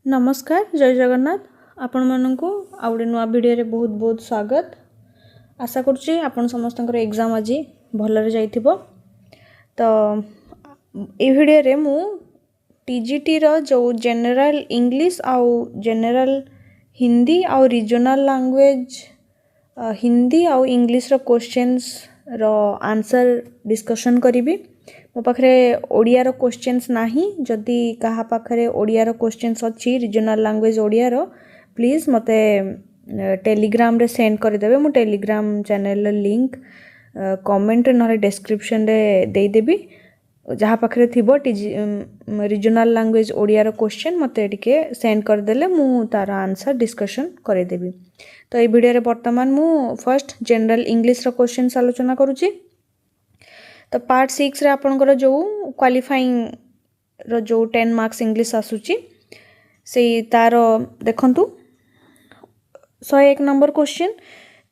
नमस्कार जय जगन्नाथ आपण मानक आउे नुआ भिडियो बहुत बहुत स्वागत। आशा करुच्ची आपण समस्त एग्जाम आज भलरे जाइथिबो। तो ये भिडियो रे मु टीजीटी रो जो जनरल इंग्लिश आउ जनरल हिंदी आउ रीजनल लैंग्वेज हिंदी आउ इंग्लिश रो क्वेश्चंस रो आंसर डिस्कशन करी। मो पाखे ओडिया रो क्वेश्चंस नाही, जदि कहा पाखे ओडिया रो क्वेश्चंस अच्छी रीजनल लैंग्वेज ओडिया रो प्लीज मते टेलीग्राम रे सेंड कर देबे। मु टेलीग्राम चैनल लिंक कमेंट न डिस्क्रिप्शन रे दे देबी। जहाँ पाखे थिबो रीजनल लैंग्वेज ओडिया रो क्वेश्चन मते टिके सेंड कर देले मु तार आंसर डिस्कशन करे देबी। तो ये वीडियो रे वर्तमान मु फर्स्ट जनरल इंग्लिश रो क्वेश्चंस आलोचना करूची। तो पार्ट 6 रे आपनकर जो क्वालिफाइंग रो जो 10 मार्क्स इंग्लिश आसुची से तार देखंतु 101 number question.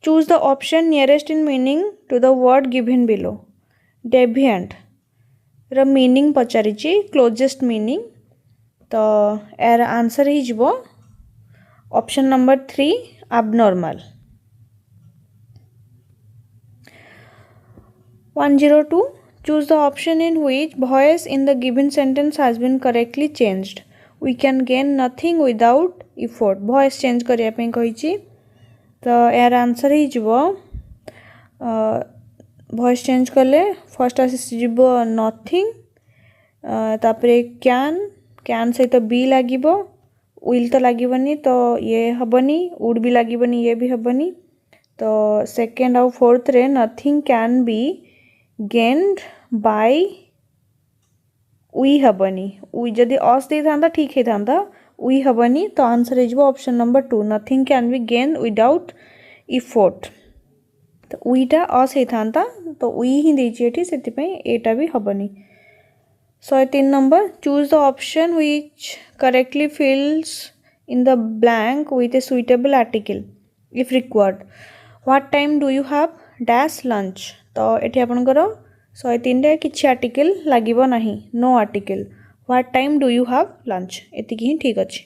Choose the option nearest in meaning to the word given below. Deviant रो मीनिंग पचारिची क्लोजेस्ट मीनिंग। तो यार आंसर ही जिवो option number 3 abnormal। 102 choose the option in which voice in the given sentence has been correctly changed। we can gain nothing without effort। voice change करिया पे कहिची। तो यार आंसर ही जिवो voice change कले फर्स्ट आसी जिवो nothing, तापरे can सहित बी लागिवो, will तो लागिवनी तो ये हबनी, would भी लागिवनी ये भी हबनी। तो सेकेंड आउ फोर्थ रे nothing can be gained by we हबनी। we जदि अस दे थांदा ठीक है थांदा, we हबनी। तो आंसर है जो option number 2 nothing can be gained without effort। तो we टा अस है थांदा तो we ही देछि एठी, सेति पई एटा भी हबनी। 103 number choose the option which correctly fills in the blank with a suitable article if required। what time do you have dash lunch। तो एठी आपनकर 103 रे किछि आर्टिकल लागिवो नाही, no article. what time do you have lunch एतिकी ही ठीक अछि।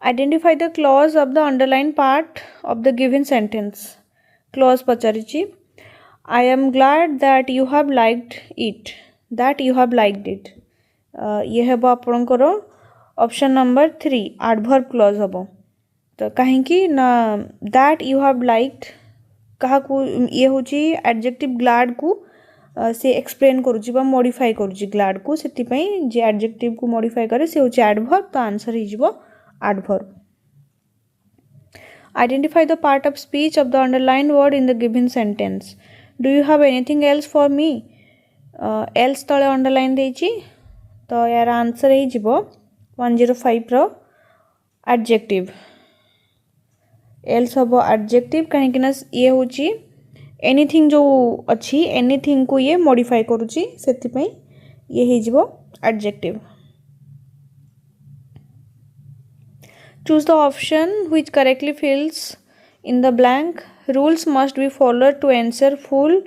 Identify the clause of the underline part of the given sentence. Clause पचारिछि I am glad that you have liked it, that you have liked it. ये हेबो आपनकर option number 3 adverb clause हबो। तो कहीं ना दैट यू हैव लाइक्ड कहा को ये होची एडजेक्टिव ग्लैड को से एक्सप्लेन करूची बा मॉडिफाई करूची ग्लैड को, सेति पई जे एडजेक्टिव को मॉडिफाई करे से होची एडवर्ब। तो आंसर ही जिवो adverb. Identify the part of speech of the underline word in the given sentence. Do you have anything else for me, else तळे अंडरलाइन देछि। तो यार आंसर ही जिवो 105 रो एडजेक्टिव। एल्स हबो एडजेक्टिव कहीं ना ये होची एनीथिंग जो अच्छी एनीथिंग को ये मॉडिफाई करूची, सेति पई ये ही जिवो adjective. Choose the option which correctly fills in the blank. Rules must be followed to ensure full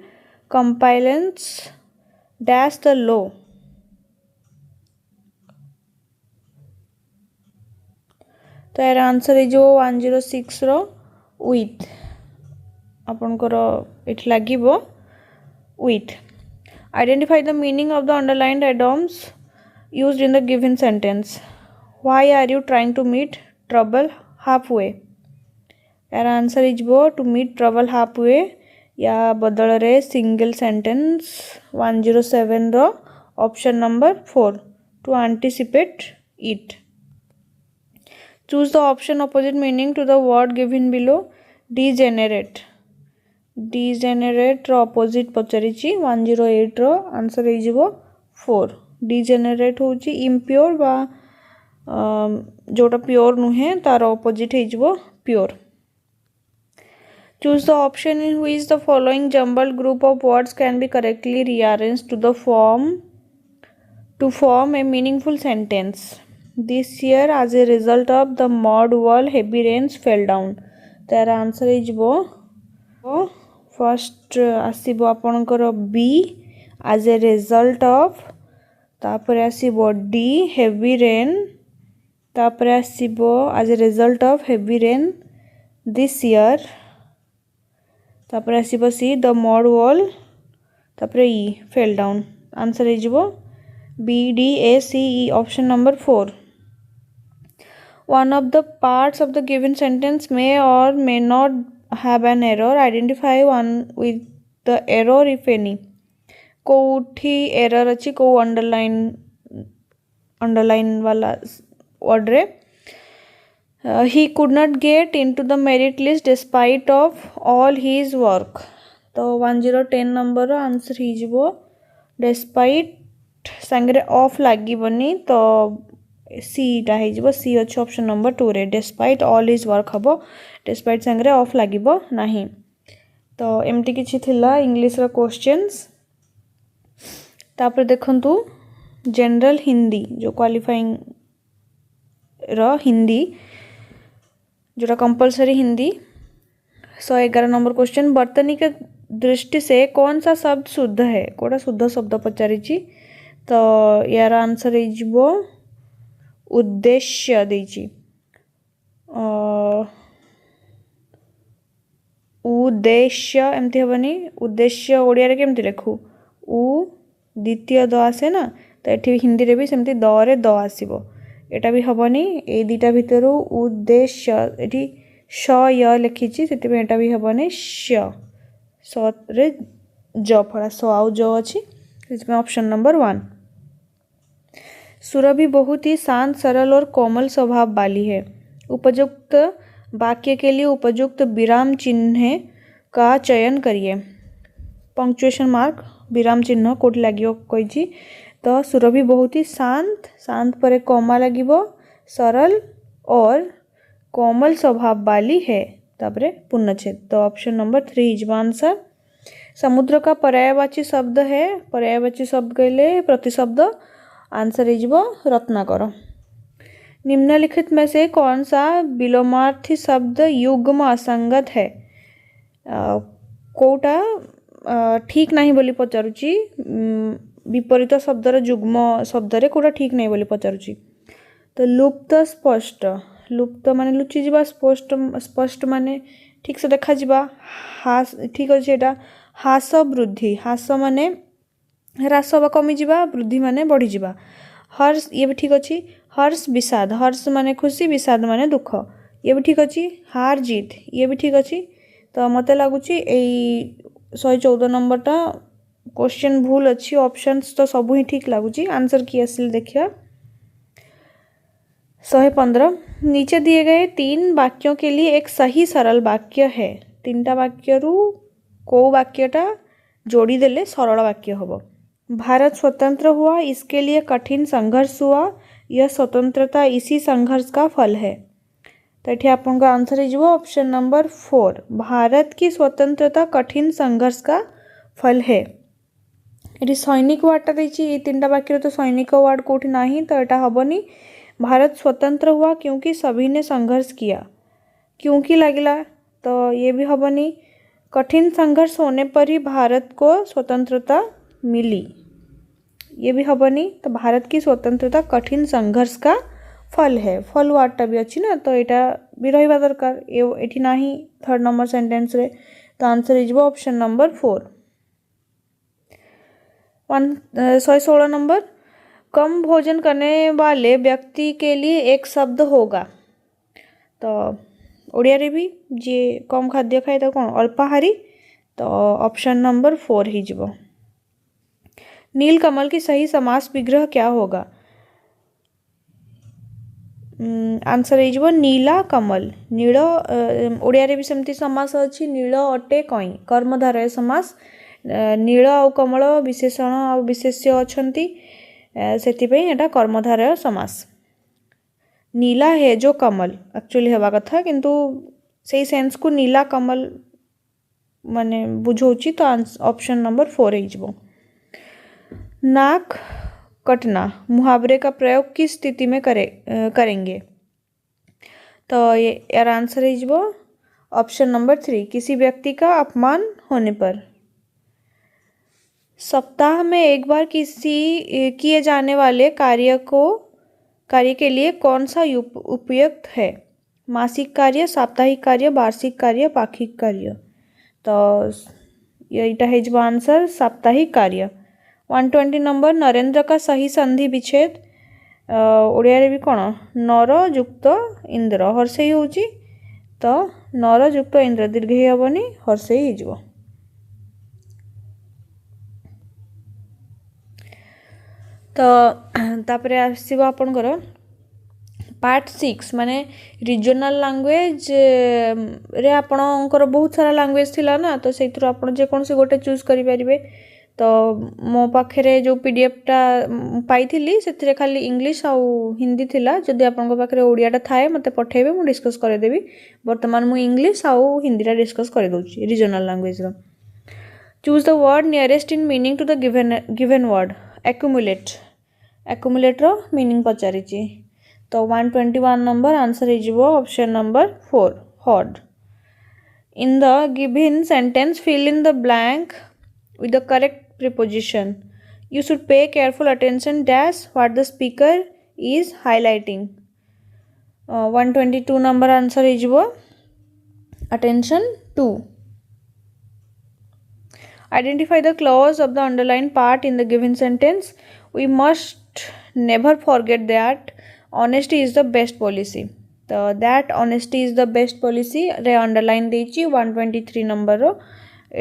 compliance dash the law. तो यार आंसर है जो 106 रो विथ आपनकर इट लागिवो with. Identify the meaning of the underlined idioms used in the given sentence. Why are you trying to meet trouble half way. यार answer is वो to meet trouble half way या बदल रे सिंगल सेंटेंस 107 रो option number 4 to anticipate it. Choose the option opposite meaning to the word given below। degenerate degenerate row opposite पचारिछि 108 row answer हे जिवो 4। degenerate होछि impure बा जोटा प्योर नुहे तार opposite हे जिवो pure। Choose the option in which the following jumbled group of words can be correctly rearranged to form a meaningful sentence। this year as a result of the mud wall heavy rains fell down। तार answer is वो first आसीबो आपनकर B as a result of, तापर आसीबो D heavy rain तापर आसीबो as a result of heavy rain this year. तापर आसीबो C the mud wall. तापर E fell down. Answer हे जिवो B D A C E option number 4। One of the parts of the given sentence may or may not have an error. Identify one with the error if any. कोठी error अच्छी को underline वाला word रे he could not get into the merit list despite of all his work। तो 1010 number answer ही जिवो despite संगरे of लागीबनी तो सी टा हे जिवो सी अछि ऑप्शन नंबर 2 रे despite all his work हबो despite संगरे ऑफ लागिबो नाही। तो एमटी किछि थिला इंग्लिश रो क्वेश्चंस। तापर देखंतु जनरल हिंदी जो क्वालिफाइंग रो हिंदी जोटा कंपलसरी हिंदी 111 नंबर क्वेश्चन। वर्तनी के दृष्टि से कौन सा शब्द शुद्ध है कोटा शुद्ध शब्द पचारिछि तो यार आंसर हे जिवो उद्देश्य देछि उद्देश्य एमती हेबनी उद्देश्य ओडिया रे केमती लेखु उ द्वितीय द आसे ना तो एठी हिंदी रे भी सेमती द रे द आसीबो एटा भी हबनी ए दिटा भितरु उद्देश्य एठी श य लिखिछि सेति पे एटा भी हबनी श स रे ज फळा स आउ ज अछि इसमें ऑप्शन नंबर 1। सुरभि बहुत ही शांत सरल और कोमल स्वभाव वाली है। उपयुक्त वाक्य के लिए उपयुक्त विराम चिन्ह का चयन करिए। पंक्चुएशन मार्क विराम चिन्ह कोठी लागियो कहिछि तो सुरभि बहुत ही शांत शांत पर कोमा लागिबो सरल और कोमल स्वभाव वाली है तापरे पूर्णच्छेद तो ऑप्शन नंबर 3 इज आंसर। समुद्र का पर्यायवाची शब्द है पर्यायवाची शब्द कहले प्रतिशब्द आंसर इजबो रत्नाकर। निम्नलिखित में से कौन सा विलोमार्थी शब्द युग्म असंगत है कोटा ठीक नहीं बोली पचारुची विपरीत शब्दर युग्म शब्द रे कोटा ठीक नहीं बोली पचारुची तो लुप्त स्पष्ट लुप्त माने लुचि जिबा स्पष्ट स्पष्ट माने ठीक से देखा जिबा हास ठीक अछि एटा हास वृद्धि हास माने ह्रास बा कमी जिबा वृद्धि माने बढ़ी जिबा हर्ष ये भी ठीक अछि हर्ष विषाद हर्ष माने खुशी विषाद माने दुख ये भी ठीक अछि हार जीत ये भी ठीक अछि तो मते लागुची एई 114 नंबर टा क्वेश्चन भूल अच्छी ऑप्शंस तो सब ही ठीक लगुची आंसर की असली देखिए 115 नीचे दिए गए 3 वाक्यों के लिए एक सही सरल वाक्य है 3टा वाक्य रु को वाक्यटा जोड़ी देले सरल वाक्य होबो। भारत स्वतंत्र हुआ इसके लिए कठिन संघर्ष हुआ यह स्वतंत्रता इसी संघर्ष का फल है तो ये आपन आंसर है जो ऑप्शन नंबर 4 भारत की स्वतंत्रता कठिन संघर्ष का फल है। ये सैनिक वार्डटा देछि ये 3टा वाक्य तो सैनिक वार्ड कोठी नाही तो एटा हबनी भारत स्वतंत्र हुआ क्योंकि सभी ने संघर्ष किया क्योंकि लगला तो ये भी हबनी कठिन संघर्ष होने पर ही भारत को स्वतंत्रता मिली ये भी हबनी तो भारत की स्वतंत्रता कठिन संघर्ष का फल है फल वार्डटा भी अच्छी ना तो एटा भी रहिबा दरकार एठी नाही 3rd नंबर सेंटेंस रे तो answer is option number 4। 116 number कम भोजन करने वाले व्यक्ति के लिए एक शब्द होगा तो ओडिया रे भी जे कम खाद्य खाए तो कौन अल्पाहारी तो ऑप्शन नंबर 4 ही जिवो। नील कमल की सही समास विग्रह क्या होगा आंसर हे जिवो नीला कमल नील ओडिया रे भी सेमती समास अछि नील अटे कई कर्मधारय समास नील आ कमल विशेषण आ विशेष्य अछंती सेति पे एटा कर्मधारय समास नीला है जो कमल एक्चुअली हेबा कथा किंतु सेही सेंस को नीला कमल माने बुझौची तो ऑप्शन नंबर 4 हे जिवो। नाक कटना मुहावरे का प्रयोग किस स्थिति में करेंगे तो ये यार आंसर है जो ऑप्शन नंबर 3 किसी व्यक्ति का अपमान होने पर। सप्ताह में एक बार किसी किए जाने वाले कार्य को कार्य के लिए कौन सा उपयुक्त है? मासिक कार्य, साप्ताहिक कार्य, वार्षिक कार्य, पाक्षिक कार्य। तो यहीटा है आंसर साप्ताहिक कार्य। 120 नंबर, नरेंद्र का सही संधि विच्छेद ओडिया भी कौन? नर युक्त इंद्र, हर्षेई होची तो नर युक्त इंद्र, दीर्घ हेबनी, हर्षेई हो। तो तापरे आसीबो आपनकर पार्ट 6 माने रीजनल लैंग्वेज रे आपनकर बहुत सारा लैंग्वेज थिला ना, तो सेथरो आपन जे कोन से गोटे चूज करि परिबे। तो मो पाखरे जो पीडीएफटा पाइथिली सेथिरे खाली इंग्लिश आउ हिंदी थिला। जदि आपनको पाखरे ओडियाटा थाए मते पठेबे, मु डिस्कस करे देबी। वर्तमान मु इंग्लिश आउ हिंदीटा डिस्कस करे दोची रीजनल लैंग्वेज रो। Choose the word nearest in meaning to the given word. Accumulate, accumulate रो मीनिंग पचारिची। तो 121 नंबर आंसर हो option number 4 hoard. In the given sentence fill in the blank with the correct preposition. You should pay careful attention dash what the speaker is highlighting. 122 number answer is attention 2. Identify the clause of the underlined part in the given sentence. We must never forget that honesty is the best policy. So that honesty is the best policy रे underline देची 123 number रो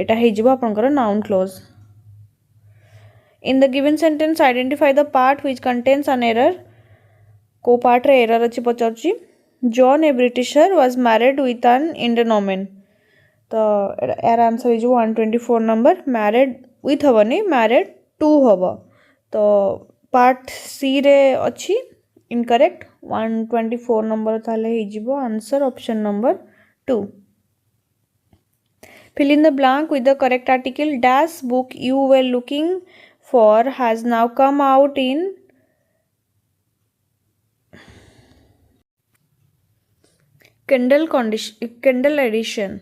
एटा हे जिवो आपनकर noun clause. In the given sentence identify the part which contains an error. को part रे error अछि पचारछि। John a Britisher was married with an Indian woman. तो यार answer हे जिवो 124 number married with हबनी married to हबो। तो part C रे अछि incorrect 124 number ताले हे जिवो answer option number 2. Fill in the blank with the correct article. Dash book you were looking for has now come out in Kindle edition.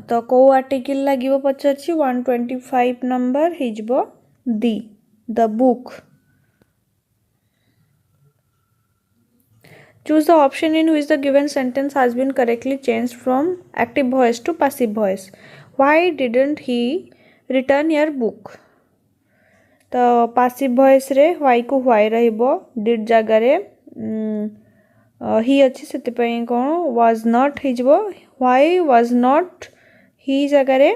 तो को article लागिबो पचारछि 125 नंबर हिजबो the book. Choose the option in which the given sentence has been correctly changed from active voice to passive voice. Why didn't he return your book? तो passive voice रे why को why रहिबो, did जगह रे he अच्छी सेति पई कोन was not हिजबो, why was not he जगह रे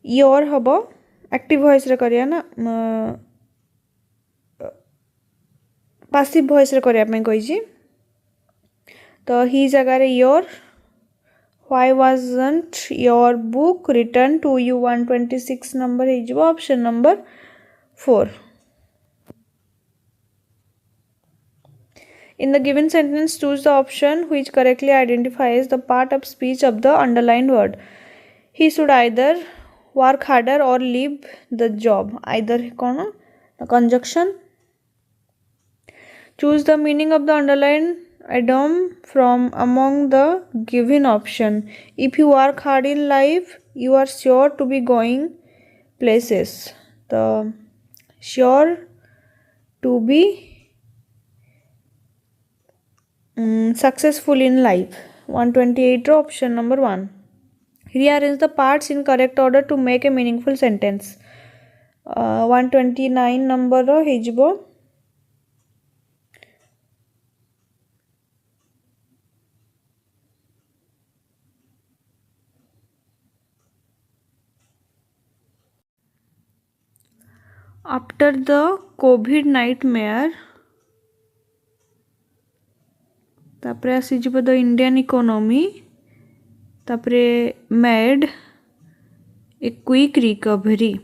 your हबो, active voice रे करिया ना passive voice रे करिया पई कहिछि। तो he जगह रे your, why wasn't your book returned to you 126 number हिजबो option number 4. In the given sentence choose the option which correctly identifies the part of speech of the underlined word. He should either work harder or leave the job. Either cone conjunction. Choose the meaning of the underlined item from among the given option. If you work hard in life, you are sure to be going places. The sure to be successful in life. 128 option number 1. Rearrange the parts in correct order to make a meaningful sentence. 129 number ro हिजबो after the COVID nightmare तापरे आसी जिवो the Indian economy तापरे made a quick recovery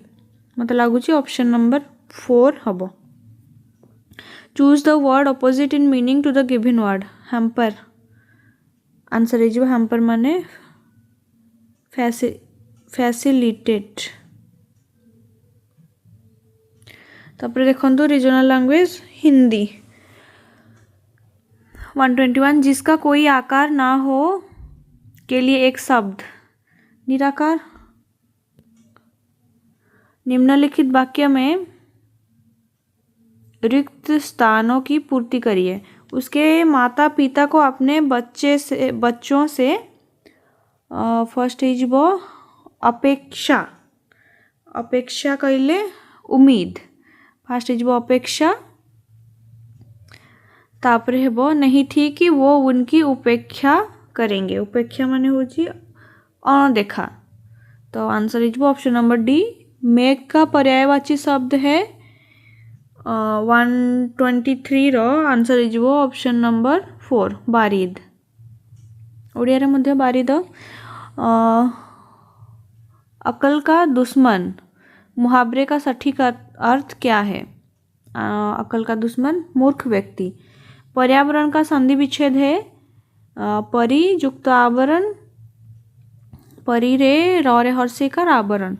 मत लागुची option number 4 हबो। Choose the word opposite in meaning to the given word. Hamper answer हे जिवो हैम्पर माने फैसिलिटेट। तापरे देखंतु रीजनल लैंग्वेज हिंदी 121 जिसका कोई आकार ना हो के लिए एक शब्द निराकार। निम्नलिखित वाक्य में रिक्त स्थानों की पूर्ति करिए। उसके माता पिता को अपने बच्चों से फर्स्ट हो अपेक्षा अपेक्षा कहले उम्मीद। फर्स्ट हो अपेक्षा, तापरे हेबो नहीं थी कि वो उनकी उपेक्षा करेंगे। उपेक्षा माने होची अणदेखा। तो answer is option number D. मेघ का पर्यायवाची शब्द है 123 रो आंसर इज ऑप्शन नंबर 4 बारिद। ओडिया रे मध्य बारिद। अकल का दुश्मन मुहावरे का सटीक अर्थ क्या है? अकल का दुश्मन मूर्ख व्यक्ति। पर्यावरण का संधि विच्छेद है परि युक्त आवरण, परि रे र रे हर्षे का आवरण।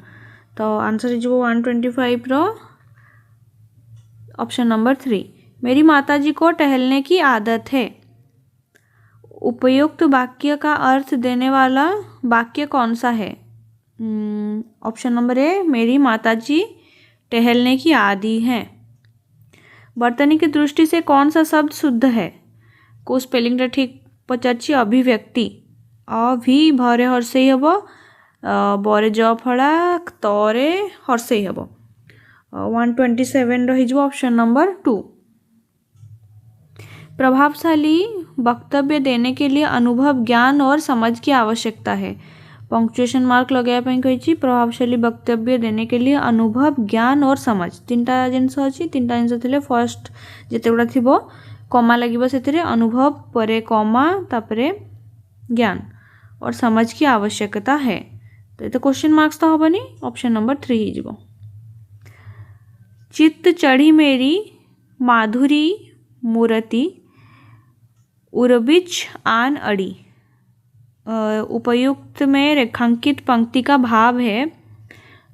तो आंसर इज 125 रो ऑप्शन नंबर 3। मेरी माताजी को टहलने की आदत है। उपयुक्त वाक्य का अर्थ देने वाला वाक्य कौन सा है? ऑप्शन नंबर ए, मेरी माताजी टहलने की आदी हैं। वर्तनी की दृष्टि से कौन सा शब्द शुद्ध है? को स्पेलिंग ठीक पचार अभिव्यक्ति। अभि भरे हर्षे हब, बरे ज फड़ा तरे हर्षे हब। 127 रही ऑप्शन नंबर 2। प्रभावशाली वक्तव्य देने के लिए अनुभव, ज्ञान और समझ की आवश्यकता है। पंक्चुएशन मार्क लगाया कही प्रभावशाली वक्तव्य देने के लिए अनुभव, ज्ञान और समझ तीनटा जिनस अच्छी। तीनटा जिनस थे फर्स्ट जिते गुड़ा थी कमा लगे से अनुभव परे कमा तापरे ज्ञान और समझ की आवश्यकता है। तो ये क्वेश्चन मार्क्स तो हेनी, ऑप्शन नंबर 3 हो। चित्त चढ़ी मेरी माधुरी मूर्ति उर्बिच आन अड़ी। उपयुक्त में रेखांकित पंक्ति का भाव है।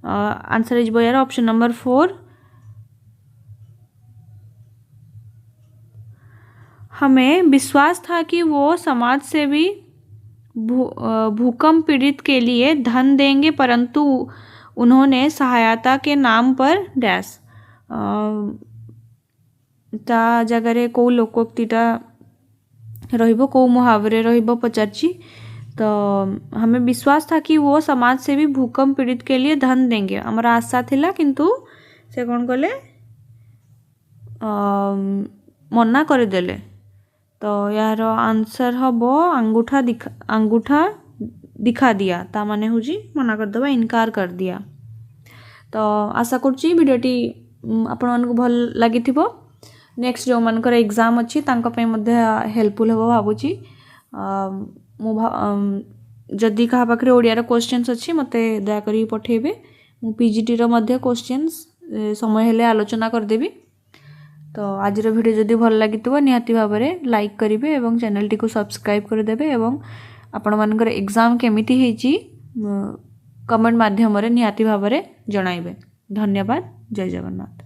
आंसर इज यार ऑप्शन नंबर 4। हमें विश्वास था कि वो समाज सेवी भूकंप पीड़ित के लिए धन देंगे, परंतु उन्होंने सहायता के नाम पर डैश ता जगह कौ लोकोक्तिटा रहिबो, कौ मुहावरे रहिबो पचारची। तो हमें विश्वास था कि वो समाज से भी भूकंप पीड़ित के लिए धन देंगे। हमारा आशा थिला किंतु से कौन कले मना करदेले। तो यार आंसर हम अंगूठा दिखा दिया, ता माने हुजी मना करदेबा, इनकार कर दिया। तो आशा करुच्ची वीडियोटी आपण मानकु भल लागिथिबो। नेक्स्ट जो मानकर एग्जाम अच्छी तांका पे मध्य हेल्पफुल हो भावुची। जदि क्या पाखे ओडिया क्वेश्चंस अच्छी मते दयाकरी पठेबे। मु पीजीटी रो मध्य क्वेश्चंस समय हेले आलोचना करदेबी। तो आज वीडियो जदि भल लगी निहाती भाव में लाइक करेंगे और चैनल टी को सब्सक्राइब करदेवे और आपण मानकर एग्जाम केमिति हेची कमेंट माध्यम निहाती भाव में जणाइबे। धन्यवाद। जय जगन्नाथ।